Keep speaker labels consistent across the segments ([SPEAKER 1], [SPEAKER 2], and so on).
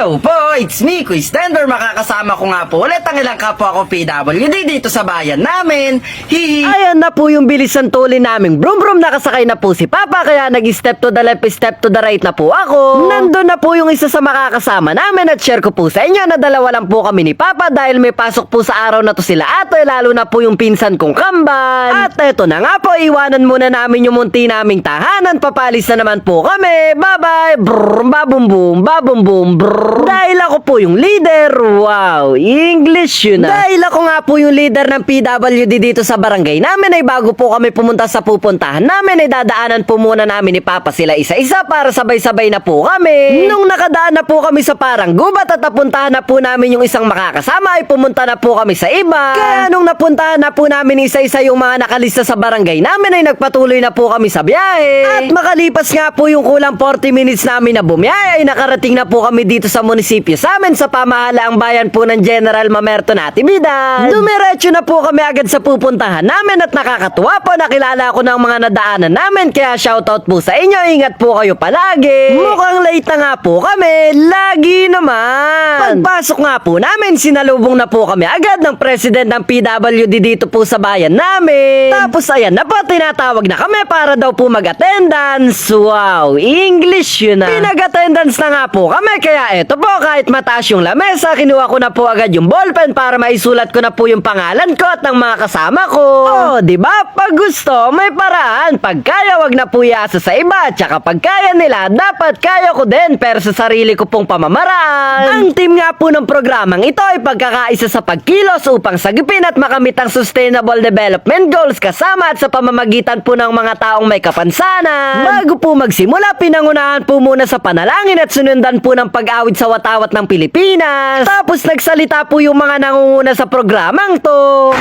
[SPEAKER 1] Hello po, it's me, Quiz Tender. Makakasama ko nga po ulit ang ilang kapwa ko PWD dito sa bayan namin. Hihi. Ayan na po yung bilisan tulin naming brum brum, nakasakay na po si Papa, kaya nag-step to the left, step to the right na po ako. Nandun na po yung isa sa makakasama namin at share ko po sa inyo na dalawa lang po kami ni Papa dahil may pasok po sa araw na to sila ate, lalo na po yung pinsan kong kambal. At eto na nga po, iwanan muna namin yung munti naming tahanan, papalis na naman po kami. Bye bye, brrr, babum boom, babum boom, brrr. Dahil ako po yung leader, wow, English yun na. Dahil ako nga po yung leader ng PWD dito sa barangay namin, ay bago po kami pumunta sa pupuntahan namin, ay dadaanan po muna namin ni Papa sila isa-isa para sabay-sabay na po kami. Nung nakadaan na po kami sa parang gubat at napuntahan na po namin yung isang makakasama, ay pumunta na po kami sa iba. Kaya nung napuntahan na po namin isa-isa yung mga nakalista sa barangay namin, ay nagpatuloy na po kami sa biyahe. At makalipas nga po yung kulang 40 minutes namin na bumiyahe, ay nakarating na po kami dito sa munisipyo sa amin sa pamahalaang bayan po ng General Mamerto Natividad. Dumiretso na po kami agad sa pupuntahan namin at nakakatuwa po, nakilala ko ng mga nadaanan namin, kaya shoutout po sa inyo, ingat po kayo palagi. Mukhang late na nga po kami, lagi naman. Pagpasok nga po namin, sinalubong na po kami agad ng president ng PWD dito po sa bayan namin. Tapos ayan na po, tinatawag na kami para daw po mag-attendance. Wow, English yun na. Pinag-attendance na nga po kami, kaya eto po, kahit mataas yung lamesa, kinuha ko na po agad yung ballpen para maisulat ko na po yung pangalan ko at ng mga kasama ko. Oh, di ba? Pag gusto, may paraan. Pag kaya, wag na po iasa sa iba. Tsaka pag kaya nila, dapat kaya ko din, pero sa sarili ko pong pamamaraan. Ang team nga po ng programang ito ay pagkakaisa sa pagkilos upang sagipin at makamit ang Sustainable Development Goals kasama at sa pamamagitan po ng mga taong may kapansanan. Bago po magsimula, pinangunahan po muna sa panalangin at sunundan po ng pag-awit sa watawat ng Pilipinas. Tapos nagsalita po yung mga nangunguna sa programang to.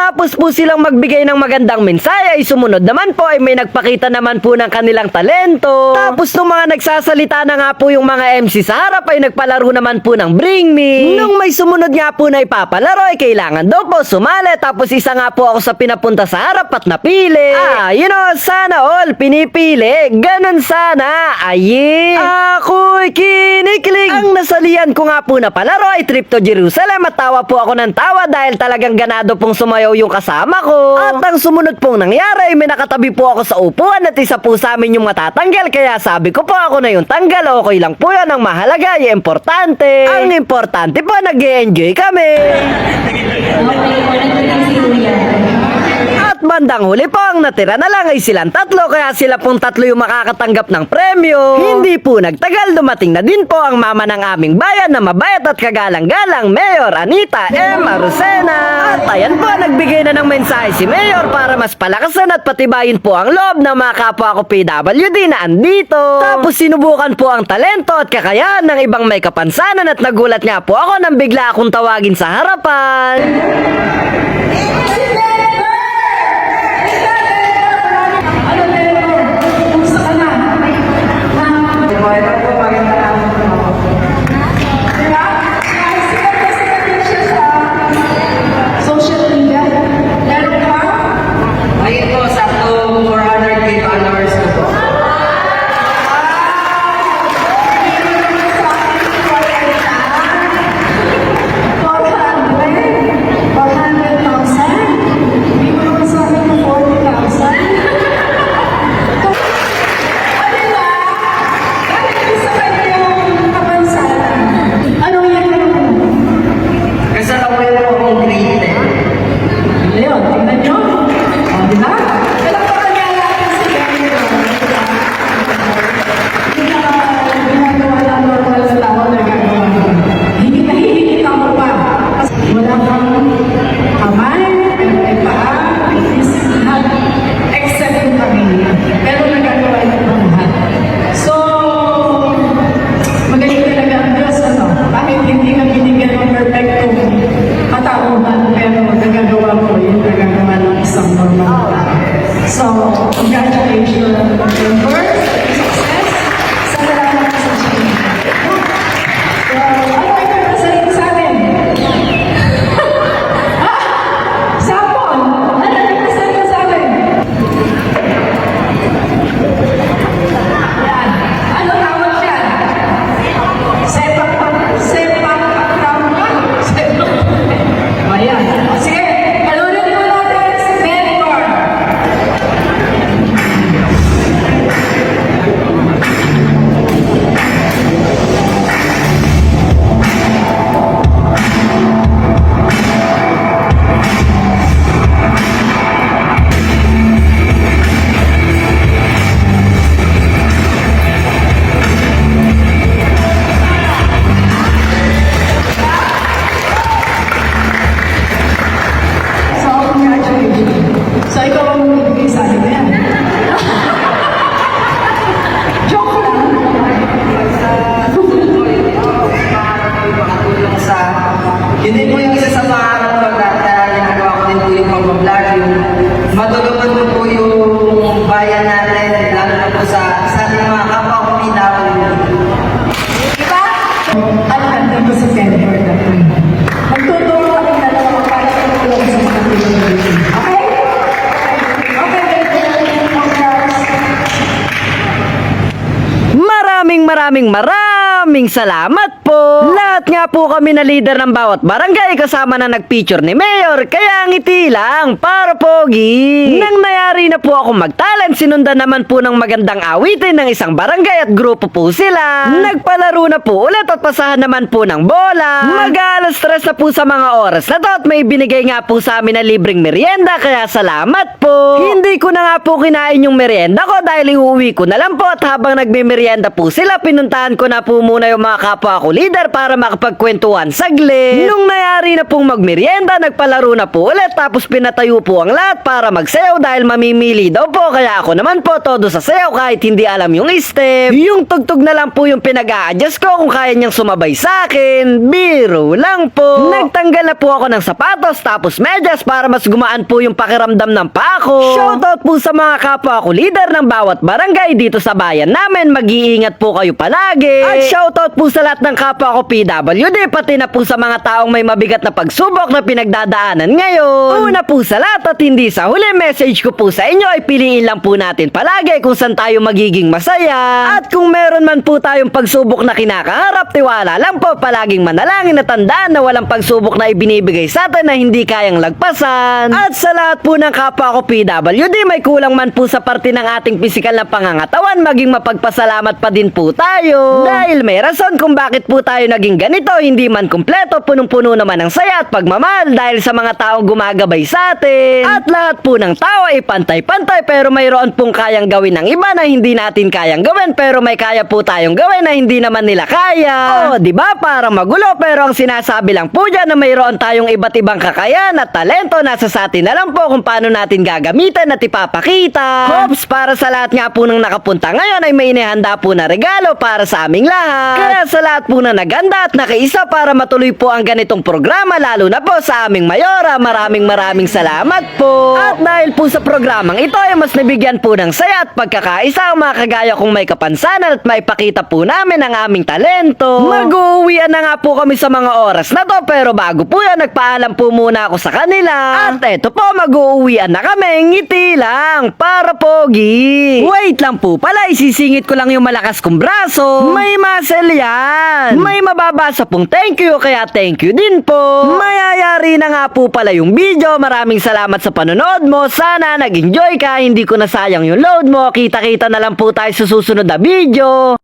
[SPEAKER 1] Tapos po silang magbigay ng magandang mensahe, ay sumunod naman po ay may nagpakita naman po ng kanilang talento. Tapos nung mga nagsasalita na nga po yung mga MC sa harap, ay nagpalaro naman po ng Bring Me. Nung may sumunod nga po na ipapalaro, ay kailangan daw po sumali. Tapos isa nga po ako sa pinapunta sa harap at napili. Sana all pinipili. Ganon sana. Ayin. Ako'y kinikilig. Ang nasalian ko nga po na palaro ay Trip to Jerusalem at tawa po ako ng tawa dahil talagang ganado pong sumayaw yung kasama ko. At ang sumunod pong nangyari, may nakatabi po ako sa upuan at isa po sa amin yung matatanggal, kaya sabi ko po ako na yung tanggal, okay lang po yan, ang mahalaga yung importante. Ang importante po, nag-e-enjoy kami. At bandang huli po, ang natira na lang ay silang tatlo, kaya sila pong tatlo yung makakatanggap ng premyo. Hindi po nagtagal, dumating na din po ang mama ng aming bayan na mabait at kagalang-galang, Mayor Anita M. Arocena. At ayan po, nagbigay na ng mensahe si Mayor para mas palakasan at patibayin po ang loob ng mga kapwa ko PWD na andito. Tapos sinubukan po ang talento at kakayahan ng ibang may kapansanan at nagulat nga po ako nang bigla akong tawagin sa harapan.
[SPEAKER 2] perfectong katao
[SPEAKER 1] maraming salamat po. Lahat nga po kami na leader ng bawat barangay kasama na nagpicture ni Mayor, kaya ngiti lang para pogi. Nang nayari na po ako magtalent, sinundan naman po ng magandang awitin ng isang barangay at grupo po sila. Nagpalaro na po ulit at pasahan naman po ng bola. Mag-alas stress na po sa mga oras na to at may binigay nga po sa amin na libreng merienda, kaya salamat po. Hindi ko na nga po kinain yung merienda ko dahil iuwi ko na lang po, at habang nagme-merienda po sila, pinuntahan ko na po muna yung mga kapwa ko leader para makapagkwentuhan saglit. Nung nayari na pong magmerienda, nagpalaro na po ulit, tapos pinatayo po ang lahat para magsayaw dahil mamimili daw po, kaya ako naman po todo sa sayaw kahit hindi alam yung step. Yung tugtog na lang po yung pinag-a-adjust ko kung kaya niyang sumabay sa akin. Biro lang po. Nagtanggal na po ako ng sapatos tapos medyas para mas gumaan po yung pakiramdam ng paa ko. Shoutout po sa mga kapwa ko leader ng bawat barangay dito sa bayan namin. Mag-iingat po kayo palagi. At shoutout po sa lahat ng kapwa ko PWD, pati na po sa mga taong may mabigat na pagsubok na pinagdadaanan ngayon. Una po sa lahat at hindi sa huli, message ko po sa inyo ay piliin lang po natin palagi kung saan tayo magiging masaya. At kung meron man po tayong pagsubok na kinakaharap, tiwala lang po, palaging manalangin at tandaan na walang pagsubok na ibinibigay sa atin na hindi kayang lagpasan. At sa lahat po ng kapwa ko PWD, may kulang man po sa parte ng ating pisikal na pangangatawan, maging mapagpasalamat pa din po tayo. Dahil may rason kung bakit po tayo naging ganito, hindi man kumpleto, punong-puno naman ng saya at pagmamahal dahil sa mga taong gumagabay sa atin. At lahat po ng tao ay pantay-pantay, pero mayroon pong kayang gawin ng iba na hindi natin kayang gawin, pero may kaya po tayong gawin na hindi naman nila kaya. Oh, di ba? Parang magulo, pero ang sinasabi lang po dyan na mayroon tayong iba't ibang kakayahan at talento, nasa sa atin na lang po kung paano natin gagamitan at ipapakita. Hops, para sa lahat nga po ng nakapunta ngayon ay may inihanda po na regalo para sa aming lahat. Kaya sa lahat po na naganda at nakiisa para matuloy po ang ganitong programa, lalo na po sa aming Mayora, maraming salamat po. At dahil po sa programang ito ay mas nabigyan po ng saya at pagkakaisa ang mga kagaya kong may kapansanan at maipakita po namin ang aming talento. Mag-uuwian na nga po kami sa mga oras na to, pero bago po yan, nagpaalam po muna ako sa kanila. At eto po, mag-uuwian na kami, ngiti lang para pogi. Wait lang po pala, isisingit ko lang yung malakas kong braso. May muscle yan. May mababasa pong thank you, kaya thank you din po. Mayayari na nga po pala yung video. Maraming salamat sa panonood mo. Sana nag-enjoy ka, hindi ko nasayang yung load mo. Kita-kita na lang po tayo sa susunod na video.